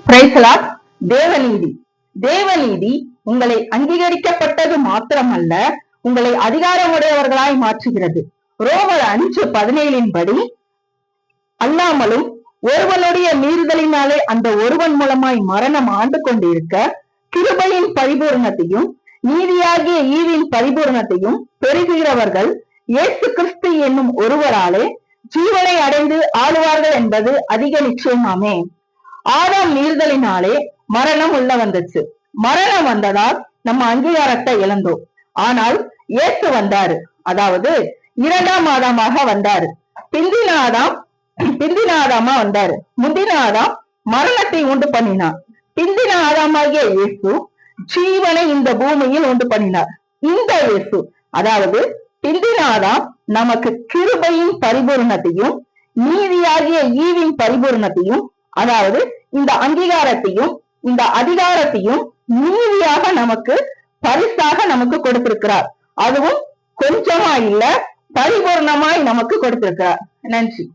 Price தேவநீதி. தேவநீதி உங்களை அங்கீகரிக்கப்பட்டது மாத்திரமல்ல, உங்களை அதிகாரமுடையவர்களாய் மாற்றுகிறது. ரோமர் 5:17 படி, அல்லாமலும் ஒருவனுடைய மீறுதலினாலே அந்த ஒருவன் மூலமாய் மரணம் ஆண்டு கொண்டிருக்க, கிருபையின் பரிபூரணத்தையும் நீதியாகிய ஈவின் பரிபூரணத்தையும் பெறுகிறவர்கள் இயேசு கிறிஸ்து என்னும் ஒருவராலே ஜீவனை அடைந்து ஆளுவார்கள் என்பது அதிக நிச்சயமாமே. ஆதாம் மீறுதலினாலே மரணம் உள்ள வந்துச்சு. மரணம் வந்ததால் நம்ம அங்கீகாரத்தை இழந்தோம். ஆனால் இயேசு வந்தாரு, அதாவது 2ஆம் ஆதாமாக வந்தாரு. பிந்தின ஆதாமா வந்தாரு. முந்தின ஆதாம் மரணத்தை உண்டு பண்ணினார். பிந்தின ஆதாமாகிய இயேசு ஜீவனை இந்த பூமியில் உண்டு பண்ணினார். இந்த இயேசு, அதாவது பிந்தின ஆதாம், நமக்கு கிருபையின் பரிபூரணத்தையும் நீதியாகிய ஈவின் பரிபூரணத்தையும், அதாவது இந்த அங்கீகாரத்தையும் இந்த அதிகாரத்தையும் நீதியாக நமக்கு பரிசாக நமக்கு கொடுத்திருக்கிறார். அதுவும் கொஞ்சமா இல்ல, பரிபூர்ணமாய் நமக்கு கொடுத்திருக்கிறார். நன்றி.